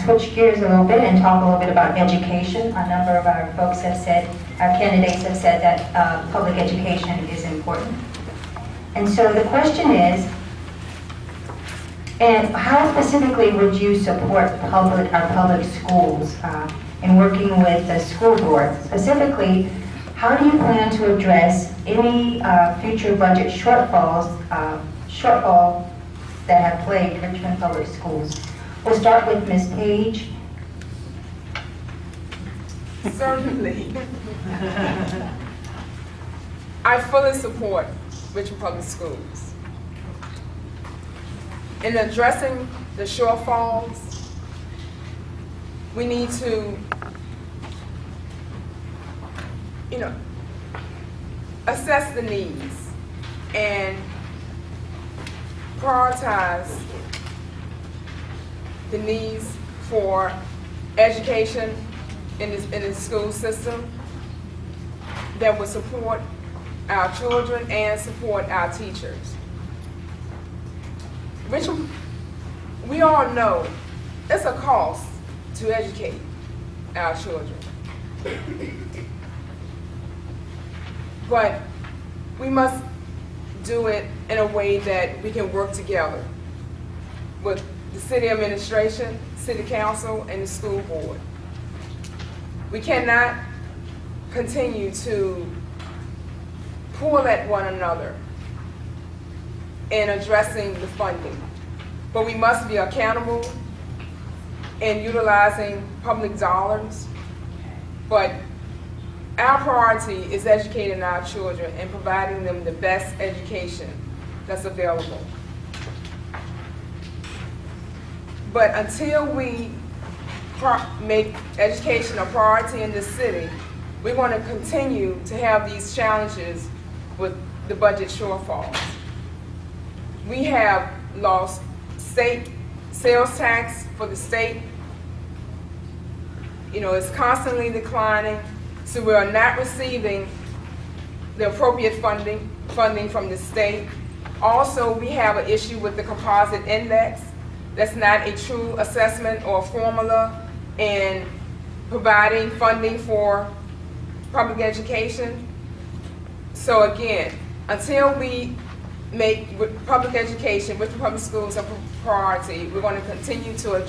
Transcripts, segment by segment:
switch gears a little bit and talk a little bit about education. A number of our folks have said, our candidates have said that public education is important. And so the question is, and how specifically would you support our public schools in working with the school board? Specifically, how do you plan to address any future budget shortfall that have plagued Richmond Public Schools? We'll start with Ms. Page. Certainly. I fully support Richmond Public Schools. In addressing the shortfalls, we need to, assess the needs and prioritize the needs for education in the school system that will support our children and support our teachers. Richmond, we all know it's a cost to educate our children. But we must do it in a way that we can work together with the city administration, city council, and the school board. We cannot continue to pull at one another in addressing the funding, but we must be accountable in utilizing public dollars. But our priority is educating our children and providing them the best education that's available. But until we make education a priority in this city, we're going to continue to have these challenges with the budget shortfalls. We have lost state sales tax for the state. It's constantly declining, so we are not receiving the appropriate funding from the state. Also, we have an issue with the composite index. That's not a true assessment or formula in providing funding for public education. So again, until we make public education, Richmond Public Schools a priority, we're going to continue to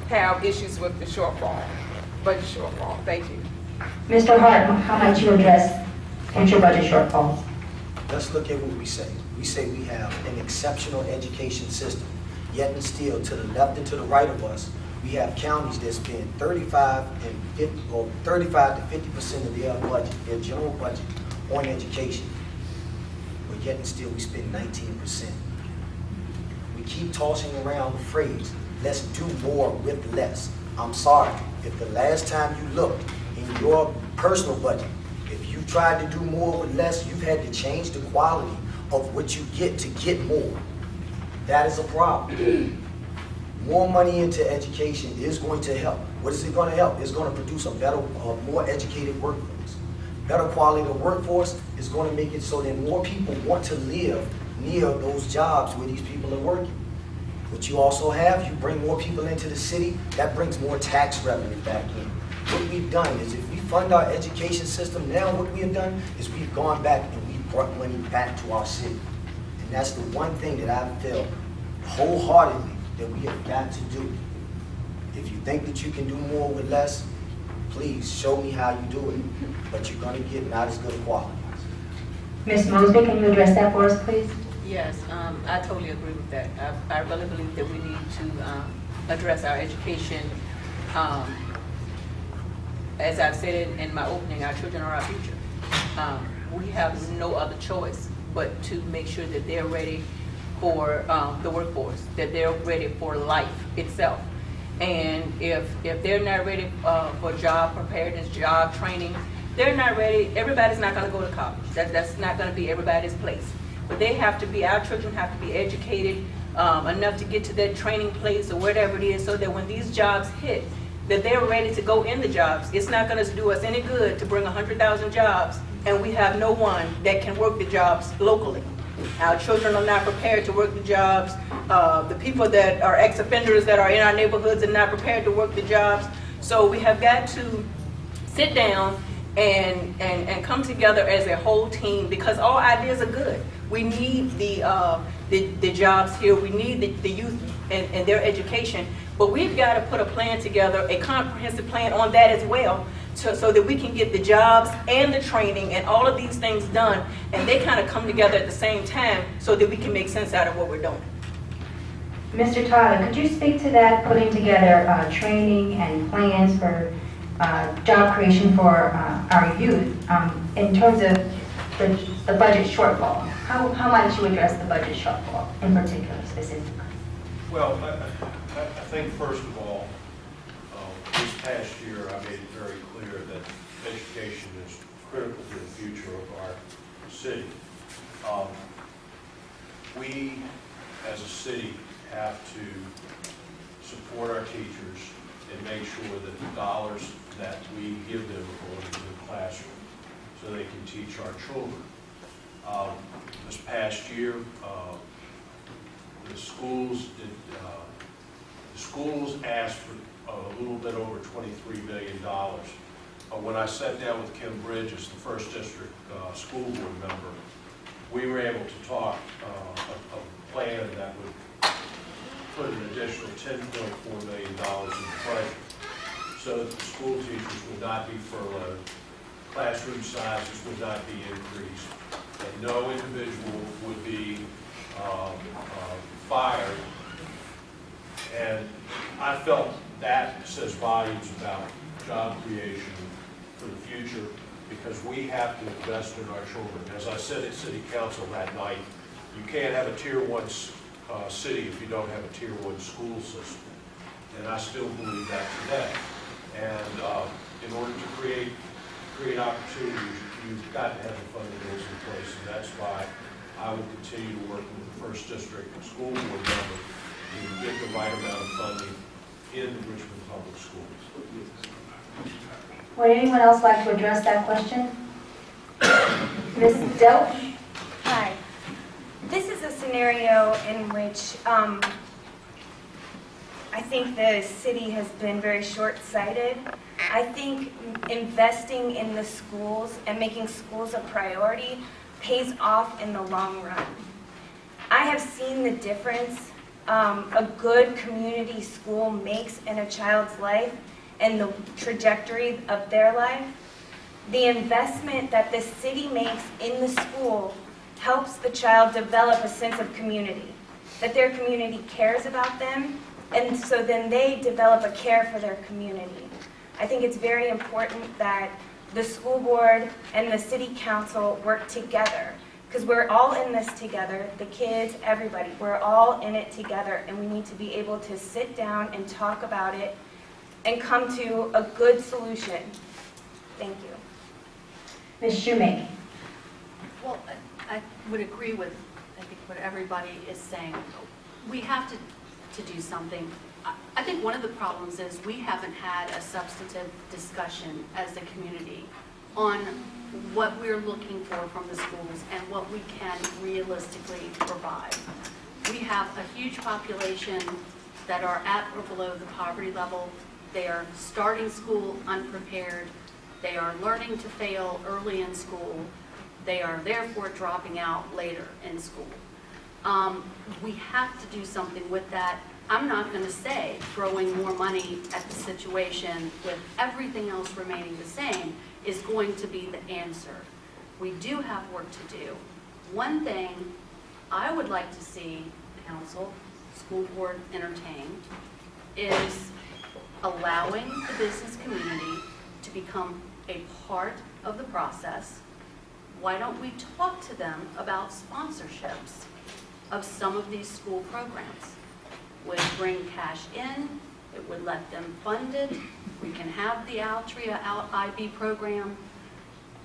have issues with the shortfall, budget shortfall. Thank you. Mr. Hart, how might you address future budget shortfalls? Let's look at what we say. We say we have an exceptional education system, yet and still to the left and to the right of us, we have counties that spend 35 to 50% of their budget, their general budget, on education. But yet and still we spend 19%. We keep tossing around the phrase, let's do more with less. I'm sorry, if the last time you looked in your personal budget, if you tried to do more with less, you've had to change the quality of what you get to get more. That is a problem. More money into education is going to help. What is it going to help? It's going to produce a better, more educated workforce. Better quality of workforce is going to make it so that more people want to live near those jobs where these people are working. What you also have, you bring more people into the city, that brings more tax revenue back in. What we've done is if we fund our education system now, what we have done is we've gone back and we've brought money back to our city. And that's the one thing that I feel wholeheartedly that we have got to do. If you think that you can do more with less, please show me how you do it. But you're going to get not as good a quality. Ms. Mosby, can you address that for us, please? Yes, I totally agree with that. I really believe that we need to address our education. As I've said in my opening, our children are our future. We have no other choice but to make sure that they're ready for the workforce, that they're ready for life itself. And if they're not ready for job preparedness, job training, they're not ready. Everybody's not going to go to college. That's not going to be everybody's place. But they have to be, our children have to be educated enough to get to that training place or whatever it is, so that when these jobs hit, that they're ready to go in the jobs. It's not going to do us any good to bring 100,000 jobs and we have no one that can work the jobs locally. Our children are not prepared to work the jobs. The people that are ex-offenders that are in our neighborhoods are not prepared to work the jobs. So we have got to sit down and come together as a whole team, because all ideas are good. We need the jobs here. We need the youth and their education. But we've got to put a plan together, a comprehensive plan on that as well, so that we can get the jobs and the training and all of these things done, and they kind of come together at the same time so that we can make sense out of what we're doing. Mr. Tyler, could you speak to that, putting together training and plans for job creation for our youth in terms of the budget shortfall? How might you address the budget shortfall in particular, specifically? Well, I think first of all, this past year I made it very clear that education is critical to the future of our city. We, as a city, have to support our teachers and make sure that the dollars that we give them are going into the classroom so they can teach our children. This past year, the schools asked for a little bit over $23 million. When I sat down with Kim Bridges, the first district school board member, we were able to talk a plan that would put an additional $10.4 million in the budget so that the school teachers would not be furloughed, classroom sizes would not be increased, and no individual would be fired. And I felt that says volumes about job creation for the future, because we have to invest in our children. As I said at City Council that night, you can't have a Tier 1 city if you don't have a Tier 1 school system. And I still believe that today. And in order to create opportunities, you've got to have the fundamentals in place. And that's why I will continue to work with the first district school board member to get the right amount of funding in Richmond Public Schools. Would anyone else like to address that question? Ms. Delp? Hi. This is a scenario in which I think the city has been very short-sighted. I think investing in the schools and making schools a priority pays off in the long run. I have seen the difference a good community school makes in a child's life and the trajectory of their life. The investment that the city makes in the school helps the child develop a sense of community, that their community cares about them, and so then they develop a care for their community. I think it's very important that the school board and the city council work together, because we're all in this together, the kids, everybody, we're all in it together, and we need to be able to sit down and talk about it and come to a good solution. Thank you. Ms. Shewmake? Well, I would agree with, I think, what everybody is saying. We have to do something. I think one of the problems is we haven't had a substantive discussion as a community on what we're looking for from the schools and what we can realistically provide. We have a huge population that are at or below the poverty level. They are starting school unprepared. They are learning to fail early in school. They are therefore dropping out later in school. We have to do something with that. I'm not going to say throwing more money at the situation with everything else remaining the same is going to be the answer. We do have work to do. One thing I would like to see the council, school board entertain is allowing the business community to become a part of the process. Why don't we talk to them about sponsorships of some of these school programs? Would bring cash in, it would let them fund it, we can have the Altria IB program,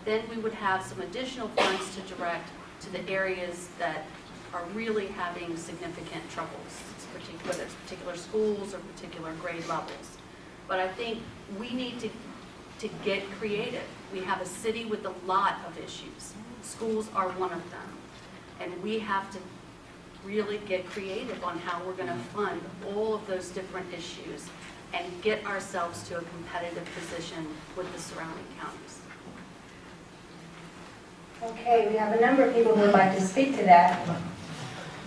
then we would have some additional funds to direct to the areas that are really having significant troubles, whether it's particular schools or particular grade levels. But I think we need to get creative. We have a city with a lot of issues. Schools are one of them. And we have to really get creative on how we're going to fund all of those different issues and get ourselves to a competitive position with the surrounding counties. Okay, we have a number of people who would like to speak to that.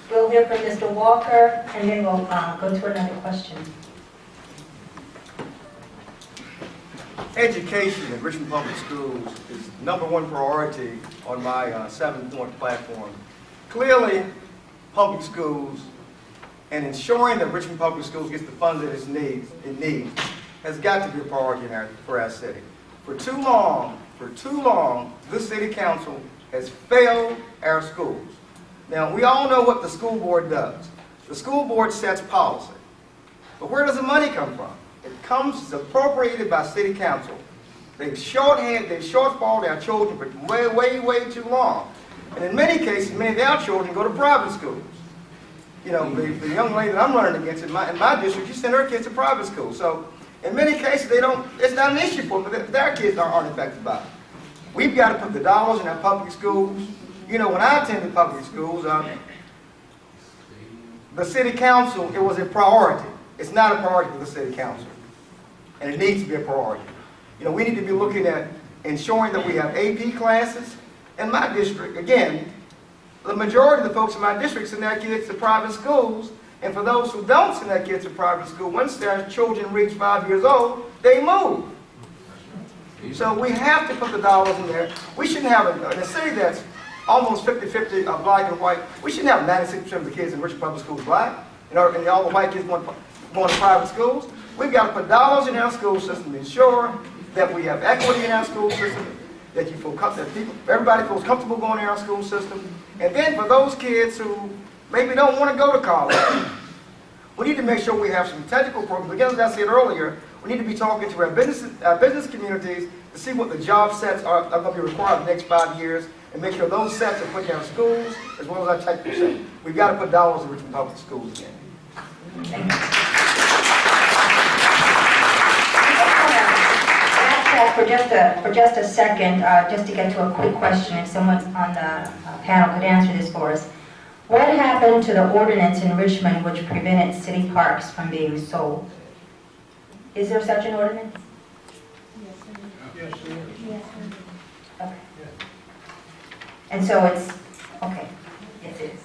We'll hear from Mr. Walker, and then we'll go to another question. Education in Richmond Public Schools is #1 priority on my 7-point platform. Clearly, public schools and ensuring that Richmond Public Schools gets the funds that it needs has got to be a priority for our city. For too long, this city council has failed our schools. Now, we all know what the school board does. The school board sets policy. But where does the money come from? It's appropriated by city council. They've shortfalled our children for way too long. And in many cases, many of our children go to private schools. You know, the young lady that I'm running against in my district, she sent her kids to private school. So in many cases, it's not an issue for them, but their kids aren't affected by it. We've got to put the dollars in our public schools. You know, when I attended public schools, the city council, it was a priority. It's not a priority for the city council. And it needs to be a priority. You know, we need to be looking at ensuring that we have AP classes. In my district, again, the majority of the folks in my district send their kids to private schools. And for those who don't send their kids to private school, once their children reach 5 years old, they move. So we have to put the dollars in there. We shouldn't have in a city that's almost 50-50 black and white. We shouldn't have 96% of the kids in Richmond Public Schools black, and all the white kids going to private schools. We've got to put dollars in our school system to ensure that we have equity in our school system, that everybody feels comfortable going in our school system. And then for those kids who maybe don't want to go to college, we need to make sure we have some technical programs. Again, as I said earlier, we need to be talking to our business communities to see what the job sets are going to be required in the next 5 years, and make sure those sets are put in our schools as well as our technical sets. We've got to put dollars in Richmond Public Schools again. Thank you. For just a second, just to get to a quick question, if someone on the panel could answer this for us. What happened to the ordinance in Richmond which prevented city parks from being sold? Is there such an ordinance? Yes, there is. Yes, okay. And so it's, okay, yes it is.